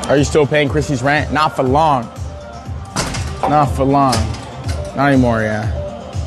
Are you still paying Christy's rent? Not for long. Not for long. Not anymore, yeah.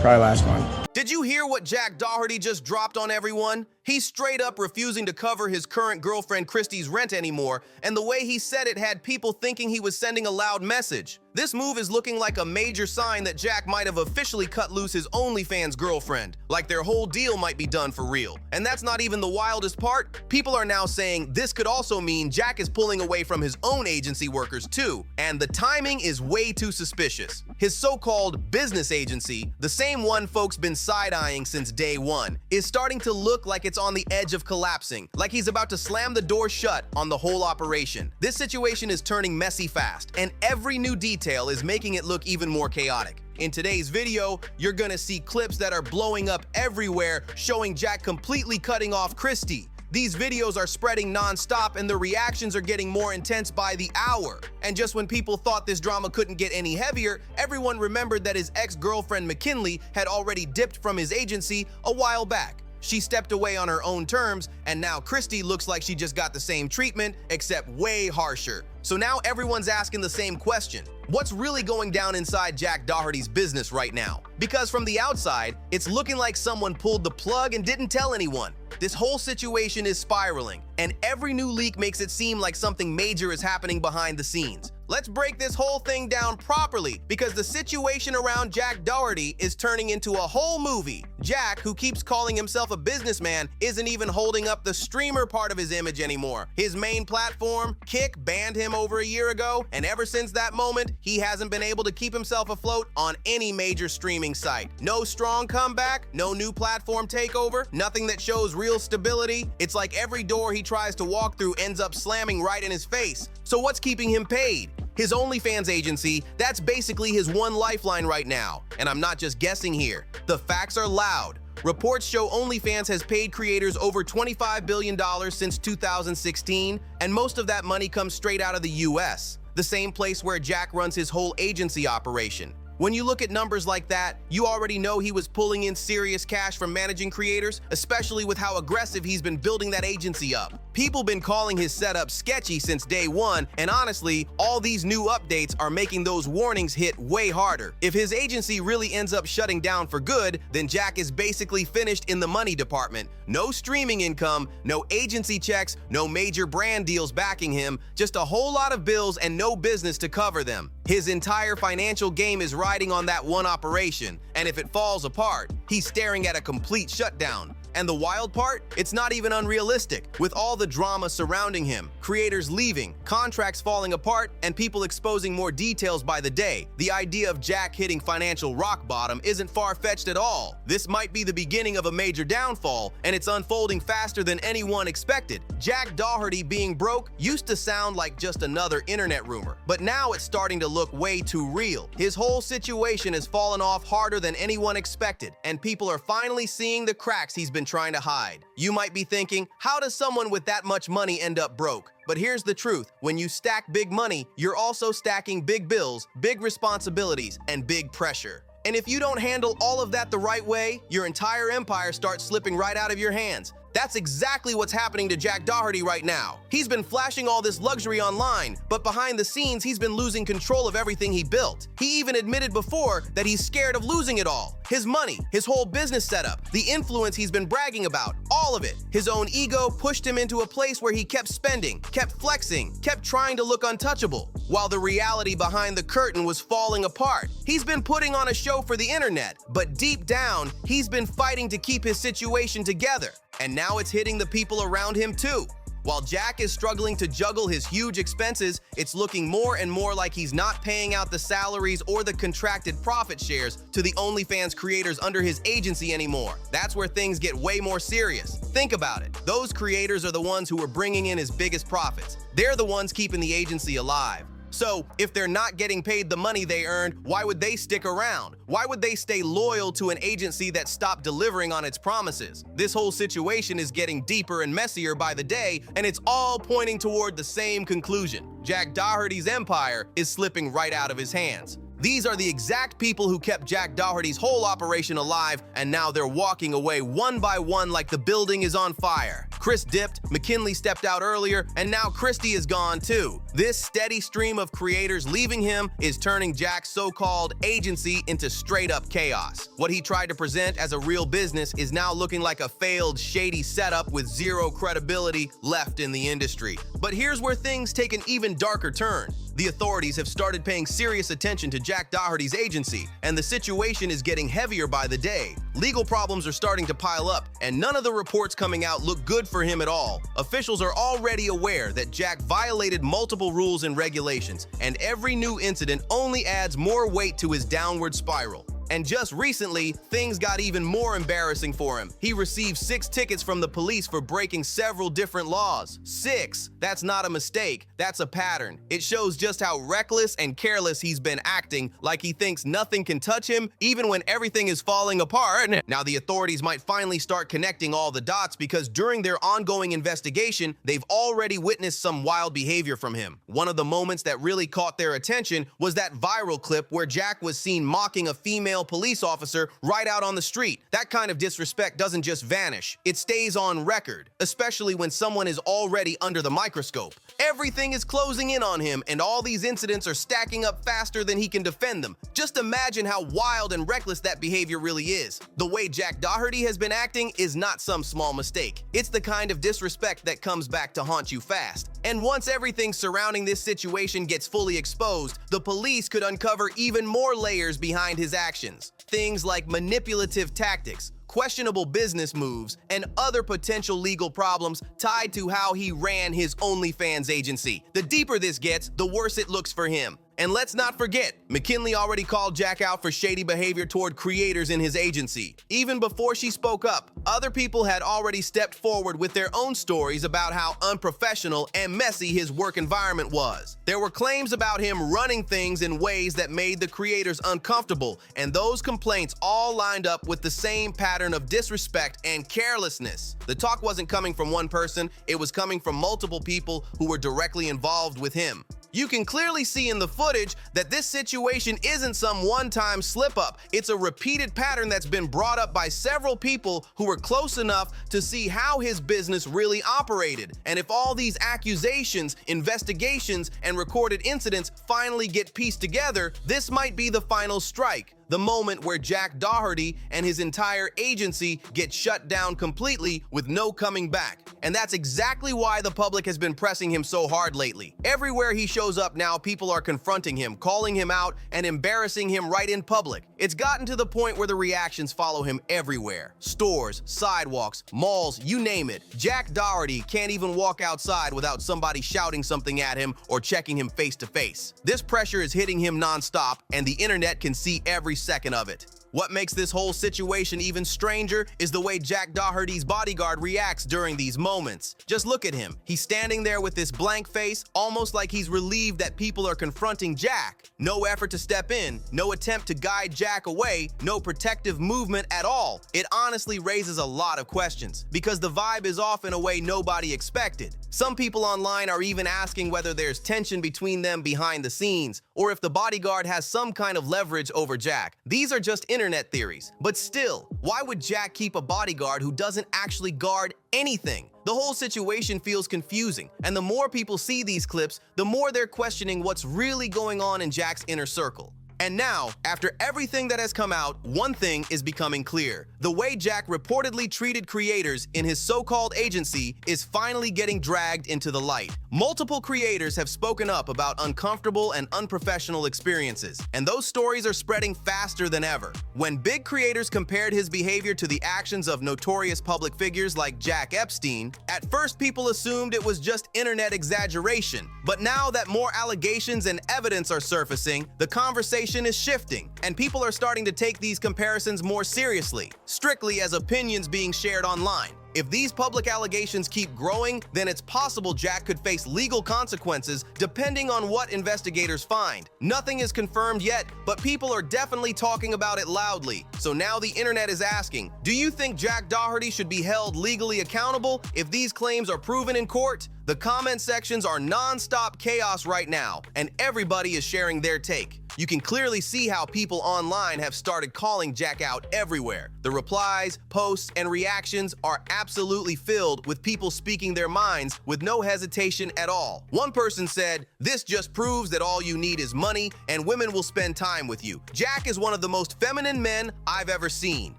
Probably last month. Did you hear what Jack Doherty just dropped on everyone? He's straight up refusing to cover his current girlfriend Christy's rent anymore, and the way he said it had people thinking he was sending a loud message. This move is looking like a major sign that Jack might have officially cut loose his OnlyFans girlfriend, like their whole deal might be done for real. And that's not even the wildest part. People are now saying this could also mean Jack is pulling away from his own agency workers too, and the timing is way too suspicious. His so-called business agency, the same one folks been side-eyeing since day one, is starting to look like it's on the edge of collapsing, like he's about to slam the door shut on the whole operation. This situation is turning messy fast, and every new detail is making it look even more chaotic. In today's video, you're gonna see clips that are blowing up everywhere, showing Jack completely cutting off Christy. These videos are spreading non-stop and the reactions are getting more intense by the hour. And just when people thought this drama couldn't get any heavier, everyone remembered that his ex-girlfriend McKinley had already dipped from his agency a while back. She stepped away on her own terms, and now Christy looks like she just got the same treatment, except way harsher. So now everyone's asking the same question. What's really going down inside Jack Doherty's business right now? Because from the outside, it's looking like someone pulled the plug and didn't tell anyone. This whole situation is spiraling, and every new leak makes it seem like something major is happening behind the scenes. Let's break this whole thing down properly, because the situation around Jack Doherty is turning into a whole movie. Jack, who keeps calling himself a businessman, isn't even holding up the streamer part of his image anymore. His main platform, Kick, banned him over a year ago, and ever since that moment, he hasn't been able to keep himself afloat on any major streaming site. No strong comeback, no new platform takeover, nothing that shows real stability. It's like every door he tries to walk through ends up slamming right in his face. So what's keeping him paid? His OnlyFans agency, that's basically his one lifeline right now. And I'm not just guessing here. The facts are loud. Reports show OnlyFans has paid creators over $25 billion since 2016, and most of that money comes straight out of the US, the same place where Jack runs his whole agency operation. When you look at numbers like that, you already know he was pulling in serious cash from managing creators, especially with how aggressive he's been building that agency up. People been calling his setup sketchy since day one, and honestly, all these new updates are making those warnings hit way harder. If his agency really ends up shutting down for good, then Jack is basically finished in the money department. No streaming income, no agency checks, no major brand deals backing him, just a whole lot of bills and no business to cover them. His entire financial game is riding on that one operation, and if it falls apart, he's staring at a complete shutdown. And the wild part? It's not even unrealistic. With all the drama surrounding him, creators leaving, contracts falling apart, and people exposing more details by the day, the idea of Jack hitting financial rock bottom isn't far-fetched at all. This might be the beginning of a major downfall, and it's unfolding faster than anyone expected. Jack Doherty being broke used to sound like just another internet rumor, but now it's starting to look way too real. His whole situation has fallen off harder than anyone expected, and people are finally seeing the cracks he's been trying to hide. You might be thinking, how does someone with that much money end up broke? But here's the truth. When you stack big money, you're also stacking big bills, big responsibilities, and big pressure. And if you don't handle all of that the right way, your entire empire starts slipping right out of your hands. That's exactly what's happening to Jack Doherty right now. He's been flashing all this luxury online, but behind the scenes, he's been losing control of everything he built. He even admitted before that he's scared of losing it all. His money, his whole business setup, the influence he's been bragging about, all of it. His own ego pushed him into a place where he kept spending, kept flexing, kept trying to look untouchable, while the reality behind the curtain was falling apart. He's been putting on a show for the internet, but deep down, he's been fighting to keep his situation together. And now it's hitting the people around him too. While Jack is struggling to juggle his huge expenses, it's looking more and more like he's not paying out the salaries or the contracted profit shares to the OnlyFans creators under his agency anymore. That's where things get way more serious. Think about it. Those creators are the ones who are bringing in his biggest profits. They're the ones keeping the agency alive. So, if they're not getting paid the money they earned, why would they stick around? Why would they stay loyal to an agency that stopped delivering on its promises? This whole situation is getting deeper and messier by the day, and it's all pointing toward the same conclusion. Jack Doherty's empire is slipping right out of his hands. These are the exact people who kept Jack Doherty's whole operation alive, and now they're walking away one by one like the building is on fire. Chris dipped, McKinley stepped out earlier, and now Christy is gone too. This steady stream of creators leaving him is turning Jack's so-called agency into straight-up chaos. What he tried to present as a real business is now looking like a failed, shady setup with zero credibility left in the industry. But here's where things take an even darker turn. The authorities have started paying serious attention to Jack Doherty's agency, and the situation is getting heavier by the day. Legal problems are starting to pile up, and none of the reports coming out look good for him at all. Officials are already aware that Jack violated multiple rules and regulations, and every new incident only adds more weight to his downward spiral. And just recently, things got even more embarrassing for him. He received 6 tickets from the police for breaking several different laws. 6! That's not a mistake, that's a pattern. It shows just how reckless and careless he's been acting, like he thinks nothing can touch him, even when everything is falling apart. Now the authorities might finally start connecting all the dots because during their ongoing investigation, they've already witnessed some wild behavior from him. One of the moments that really caught their attention was that viral clip where Jack was seen mocking a female police officer right out on the street. That kind of disrespect doesn't just vanish, it stays on record, especially when someone is already under the microscope. Everything is closing in on him, and all these incidents are stacking up faster than he can defend them. Just imagine how wild and reckless that behavior really is. The way Jack Doherty has been acting is not some small mistake. It's the kind of disrespect that comes back to haunt you fast. And once everything surrounding this situation gets fully exposed, the police could uncover even more layers behind his actions. Things like manipulative tactics, questionable business moves, and other potential legal problems tied to how he ran his OnlyFans agency. The deeper this gets, the worse it looks for him. And let's not forget, McKinley already called Jack out for shady behavior toward creators in his agency. Even before she spoke up, other people had already stepped forward with their own stories about how unprofessional and messy his work environment was. There were claims about him running things in ways that made the creators uncomfortable, and those complaints all lined up with the same pattern of disrespect and carelessness. The talk wasn't coming from one person, it was coming from multiple people who were directly involved with him. You can clearly see in the footage that this situation isn't some one-time slip-up. It's a repeated pattern that's been brought up by several people who were close enough to see how his business really operated. And if all these accusations, investigations, and recorded incidents finally get pieced together, this might be the final strike. The moment where Jack Doherty and his entire agency get shut down completely with no coming back. And that's exactly why the public has been pressing him so hard lately. Everywhere he shows up now, people are confronting him, calling him out, and embarrassing him right in public. It's gotten to the point where the reactions follow him everywhere. Stores, sidewalks, malls, you name it. Jack Doherty can't even walk outside without somebody shouting something at him or checking him face to face. This pressure is hitting him nonstop, and the internet can see every second of it. What makes this whole situation even stranger is the way Jack Doherty's bodyguard reacts during these moments. Just look at him. He's standing there with this blank face, almost like he's relieved that people are confronting Jack. No effort to step in, no attempt to guide Jack away, no protective movement at all. It honestly raises a lot of questions, because the vibe is off in a way nobody expected. Some people online are even asking whether there's tension between them behind the scenes, or if the bodyguard has some kind of leverage over Jack. These are just internet theories. But still, why would Jack keep a bodyguard who doesn't actually guard anything? The whole situation feels confusing, and the more people see these clips, the more they're questioning what's really going on in Jack's inner circle. And now, after everything that has come out, one thing is becoming clear. The way Jack reportedly treated creators in his so-called agency is finally getting dragged into the light. Multiple creators have spoken up about uncomfortable and unprofessional experiences, and those stories are spreading faster than ever. When big creators compared his behavior to the actions of notorious public figures like Jack Epstein, at first people assumed it was just internet exaggeration. But now that more allegations and evidence are surfacing, the conversation is shifting, and people are starting to take these comparisons more seriously, strictly as opinions being shared online. If these public allegations keep growing, then it's possible Jack could face legal consequences depending on what investigators find. Nothing is confirmed yet, but people are definitely talking about it loudly. So now the internet is asking, do you think Jack Doherty should be held legally accountable if these claims are proven in court? The comment sections are non-stop chaos right now, and everybody is sharing their take. You can clearly see how people online have started calling Jack out everywhere. The replies, posts, and reactions are absolutely filled with people speaking their minds with no hesitation at all. One person said, "This just proves that all you need is money and women will spend time with you. Jack is one of the most feminine men I've ever seen."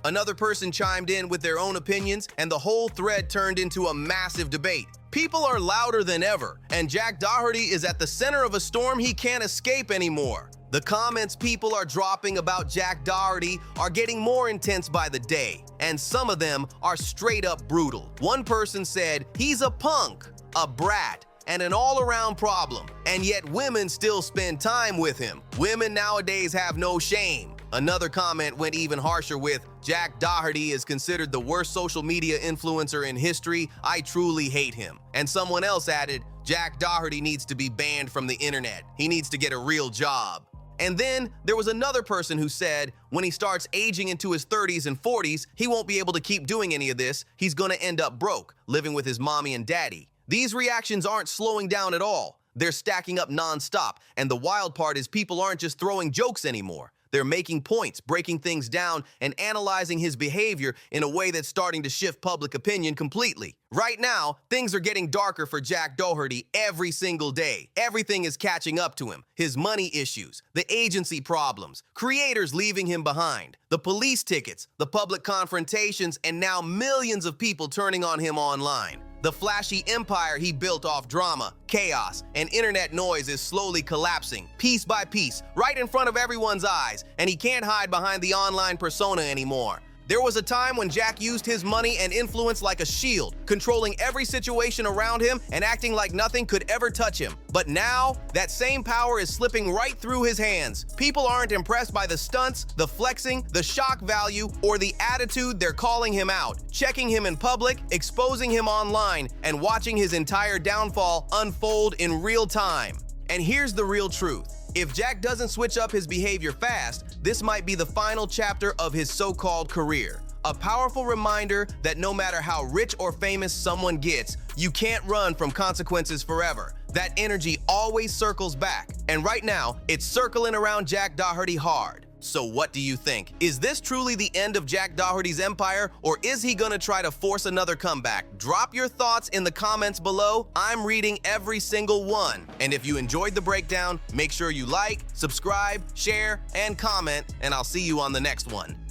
Another person chimed in with their own opinions, and the whole thread turned into a massive debate. People are louder than ever, and Jack Doherty is at the center of a storm he can't escape anymore. The comments people are dropping about Jack Doherty are getting more intense by the day, and some of them are straight up brutal. One person said, "He's a punk, a brat, and an all-around problem, and yet women still spend time with him. Women nowadays have no shame." Another comment went even harsher with, "Jack Doherty is considered the worst social media influencer in history. I truly hate him." And someone else added, "Jack Doherty needs to be banned from the internet. He needs to get a real job." And then there was another person who said, when he starts aging into his 30s and 40s, he won't be able to keep doing any of this. He's gonna end up broke, living with his mommy and daddy. These reactions aren't slowing down at all. They're stacking up non-stop, and the wild part is people aren't just throwing jokes anymore. They're making points, breaking things down, and analyzing his behavior in a way that's starting to shift public opinion completely. Right now, things are getting darker for Jack Doherty every single day. Everything is catching up to him. His money issues, the agency problems, creators leaving him behind, the police tickets, the public confrontations, and now millions of people turning on him online. The flashy empire he built off drama, chaos, and internet noise is slowly collapsing, piece by piece, right in front of everyone's eyes, and he can't hide behind the online persona anymore. There was a time when Jack used his money and influence like a shield, controlling every situation around him and acting like nothing could ever touch him. But now, that same power is slipping right through his hands. People aren't impressed by the stunts, the flexing, the shock value, or the attitude. They're calling him out, checking him in public, exposing him online, and watching his entire downfall unfold in real time. And here's the real truth. If Jack doesn't switch up his behavior fast, this might be the final chapter of his so-called career. A powerful reminder that no matter how rich or famous someone gets, you can't run from consequences forever. That energy always circles back. And right now, it's circling around Jack Doherty hard. So what do you think? Is this truly the end of Jack Doherty's empire, or is he gonna try to force another comeback? Drop your thoughts in the comments below. I'm reading every single one. And if you enjoyed the breakdown, make sure you like, subscribe, share, and comment, and I'll see you on the next one.